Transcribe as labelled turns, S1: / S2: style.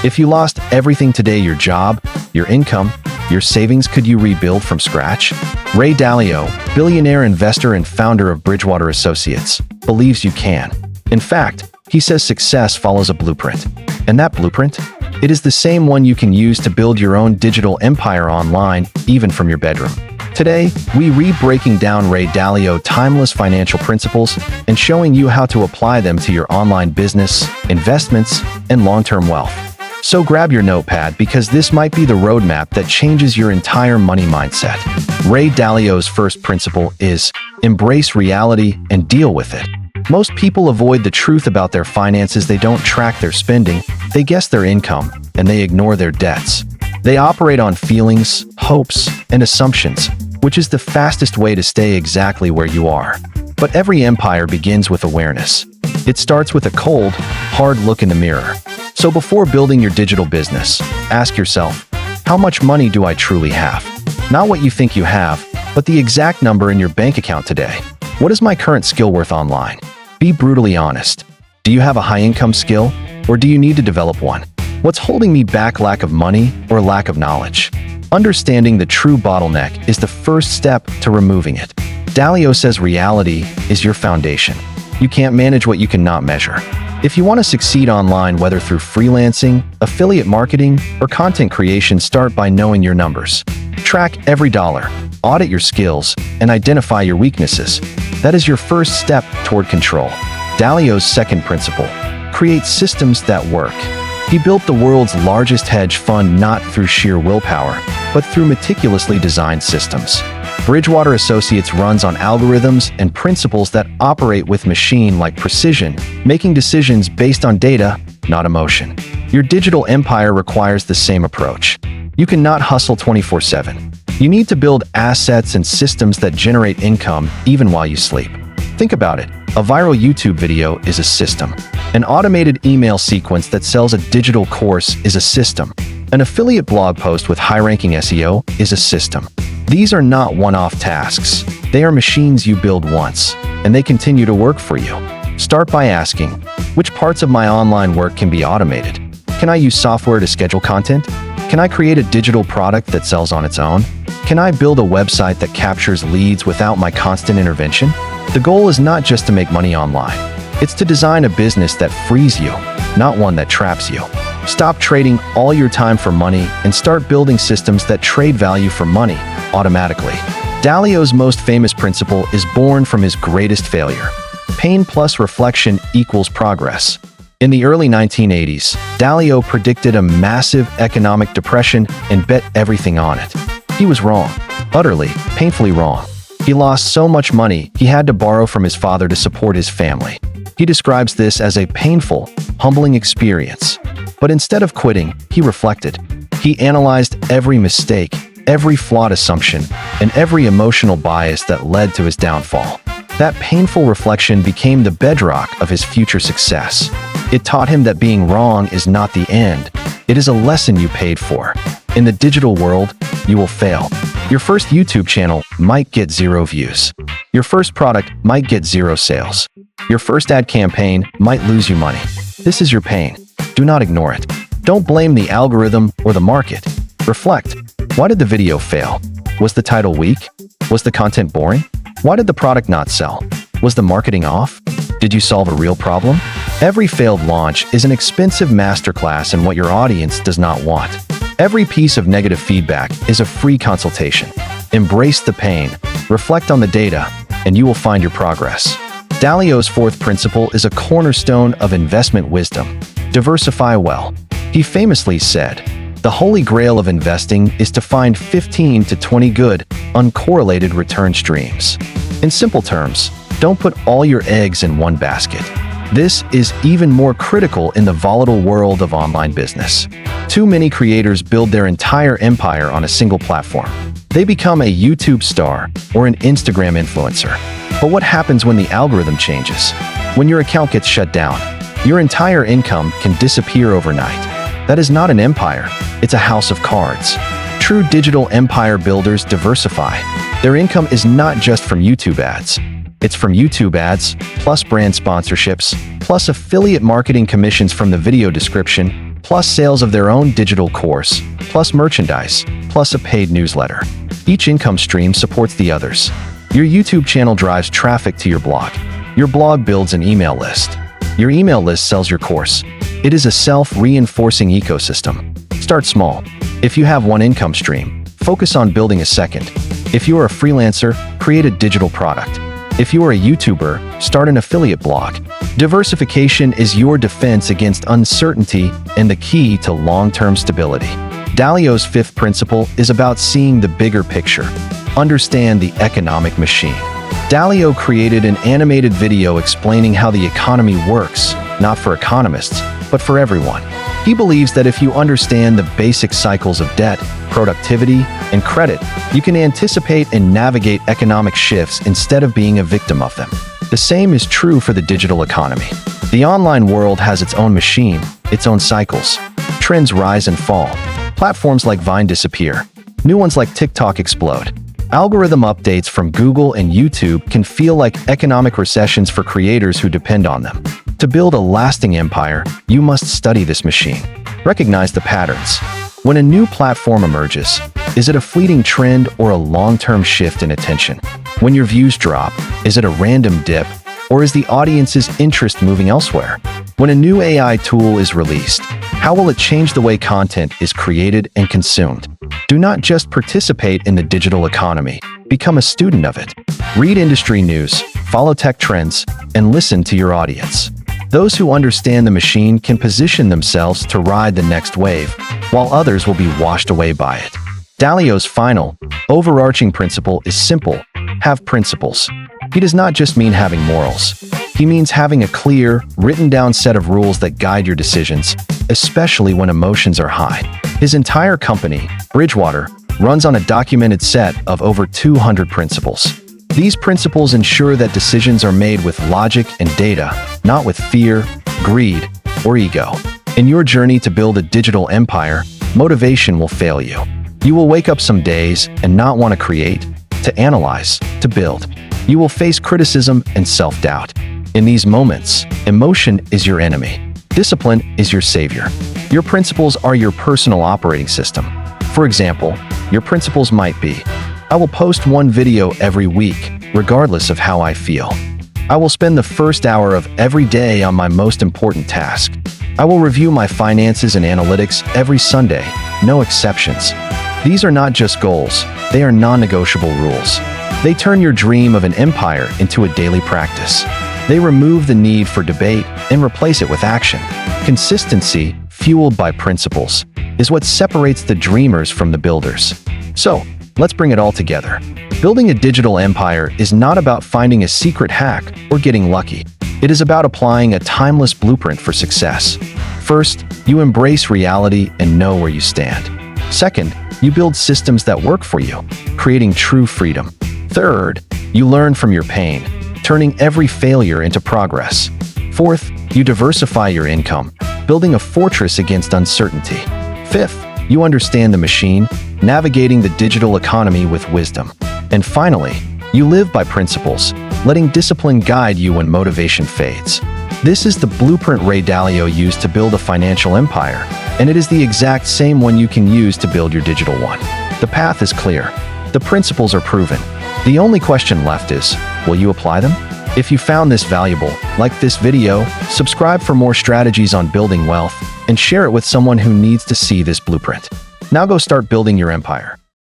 S1: If you lost everything today, your job, your income, your savings, could you rebuild from scratch? Ray Dalio, billionaire investor and founder of Bridgewater Associates, believes you can. In fact, he says success follows a blueprint. And that blueprint? It is the same one you can use to build your own digital empire online, even from your bedroom. Today, we breaking down Ray Dalio timeless financial principles and showing you how to apply them to your online business, investments, and long-term wealth. So grab your notepad because this might be the roadmap that changes your entire money mindset. Ray Dalio's first principle is embrace reality and deal with it. Most people avoid the truth about their finances. They don't track their spending, they guess their income, and they ignore their debts. They operate on feelings, hopes, and assumptions, which is the fastest way to stay exactly where you are. But every empire begins with awareness. It starts with a cold, hard look in the mirror. So before building your digital business, ask yourself, how much money do I truly have? Not what you think you have, but the exact number in your bank account today. What is my current skill worth online? Be brutally honest. Do you have a high-income skill, or do you need to develop one? What's holding me back? Lack of money or lack of knowledge? Understanding the true bottleneck is the first step to removing it. Dalio says reality is your foundation. You can't manage what you cannot measure. If you want to succeed online, whether through freelancing, affiliate marketing, or content creation, start by knowing your numbers. Track every dollar, audit your skills, and identify your weaknesses. That is your first step toward control. Dalio's second principle: create systems that work. He built the world's largest hedge fund not through sheer willpower, but through meticulously designed systems. Bridgewater Associates runs on algorithms and principles that operate with machine-like precision, making decisions based on data, not emotion. Your digital empire requires the same approach. You cannot hustle 24/7. You need to build assets and systems that generate income even while you sleep. Think about it. A viral YouTube video is a system. An automated email sequence that sells a digital course is a system. An affiliate blog post with high-ranking SEO is a system. These are not one-off tasks. They are machines you build once, and they continue to work for you. Start by asking, which parts of my online work can be automated? Can I use software to schedule content? Can I create a digital product that sells on its own? Can I build a website that captures leads without my constant intervention? The goal is not just to make money online. It's to design a business that frees you, not one that traps you. Stop trading all your time for money and start building systems that trade value for money automatically. Dalio's most famous principle is born from his greatest failure. Pain plus reflection equals progress. In the early 1980s, Dalio predicted a massive economic depression and bet everything on it. He was wrong, utterly, painfully wrong. He lost so much money, he had to borrow from his father to support his family. He describes this as a painful, humbling experience. But instead of quitting, he reflected. He analyzed every mistake, every flawed assumption, and every emotional bias that led to his downfall. That painful reflection became the bedrock of his future success. It taught him that being wrong is not the end. It is a lesson you paid for. In the digital world, you will fail. Your first YouTube channel might get 0 views. Your first product might get 0 sales. Your first ad campaign might lose you money. This is your pain. Do not ignore it. Don't blame the algorithm or the market. Reflect. Why did the video fail? Was the title weak? Was the content boring? Why did the product not sell? Was the marketing off? Did you solve a real problem? Every failed launch is an expensive masterclass in what your audience does not want. Every piece of negative feedback is a free consultation. Embrace the pain, reflect on the data, and you will find your progress. Dalio's fourth principle is a cornerstone of investment wisdom. Diversify well. He famously said, "The holy grail of investing is to find 15 to 20 good, uncorrelated return streams." In simple terms, don't put all your eggs in one basket. This is even more critical in the volatile world of online business. Too many creators build their entire empire on a single platform. They become a YouTube star or an Instagram influencer. But what happens when the algorithm changes? When your account gets shut down, your entire income can disappear overnight. That is not an empire, it's a house of cards. True digital empire builders diversify. Their income is not just from YouTube ads. It's from YouTube ads, plus brand sponsorships, plus affiliate marketing commissions from the video description, plus sales of their own digital course, plus merchandise, plus a paid newsletter. Each income stream supports the others. Your YouTube channel drives traffic to your blog. Your blog builds an email list. Your email list sells your course. It is a self-reinforcing ecosystem. Start small. If you have one income stream, focus on building a second. If you are a freelancer, create a digital product. If you are a YouTuber, start an affiliate blog. Diversification is your defense against uncertainty and the key to long-term stability. Dalio's fifth principle is about seeing the bigger picture. Understand the economic machine. Dalio created an animated video explaining how the economy works, not for economists, but for everyone. He believes that if you understand the basic cycles of debt, productivity, and credit, you can anticipate and navigate economic shifts instead of being a victim of them. The same is true for the digital economy. The online world has its own machine, its own cycles. Trends rise and fall. Platforms like Vine disappear. New ones like TikTok explode. Algorithm updates from Google and YouTube can feel like economic recessions for creators who depend on them. To build a lasting empire, you must study this machine. Recognize the patterns. When a new platform emerges, is it a fleeting trend or a long-term shift in attention? When your views drop, is it a random dip, or is the audience's interest moving elsewhere? When a new AI tool is released, how will it change the way content is created and consumed? Do not just participate in the digital economy, become a student of it. Read industry news, follow tech trends, and listen to your audience. Those who understand the machine can position themselves to ride the next wave, while others will be washed away by it. Dalio's final, overarching principle is simple: have principles. He does not just mean having morals. He means having a clear, written-down set of rules that guide your decisions, especially when emotions are high. His entire company, Bridgewater, runs on a documented set of over 200 principles. These principles ensure that decisions are made with logic and data, not with fear, greed, or ego. In your journey to build a digital empire, motivation will fail you. You will wake up some days and not want to create, to analyze, to build. You will face criticism and self-doubt. In these moments, emotion is your enemy. Discipline is your savior. Your principles are your personal operating system. For example, your principles might be: I will post one video every week, regardless of how I feel. I will spend the first hour of every day on my most important task. I will review my finances and analytics every Sunday, no exceptions. These are not just goals, they are non-negotiable rules. They turn your dream of an empire into a daily practice. They remove the need for debate and replace it with action. Consistency, fueled by principles, is what separates the dreamers from the builders. So, let's bring it all together. Building a digital empire is not about finding a secret hack or getting lucky. It is about applying a timeless blueprint for success. First, you embrace reality and know where you stand. Second, you build systems that work for you, creating true freedom. Third, you learn from your pain, turning every failure into progress. Fourth, you diversify your income, building a fortress against uncertainty. Fifth, you understand the machine, navigating the digital economy with wisdom. And finally, you live by principles, letting discipline guide you when motivation fades. This is the blueprint Ray Dalio used to build a financial empire, and it is the exact same one you can use to build your digital one. The path is clear. The principles are proven. The only question left is, will you apply them? If you found this valuable, like this video, subscribe for more strategies on building wealth, and share it with someone who needs to see this blueprint. Now go start building your empire.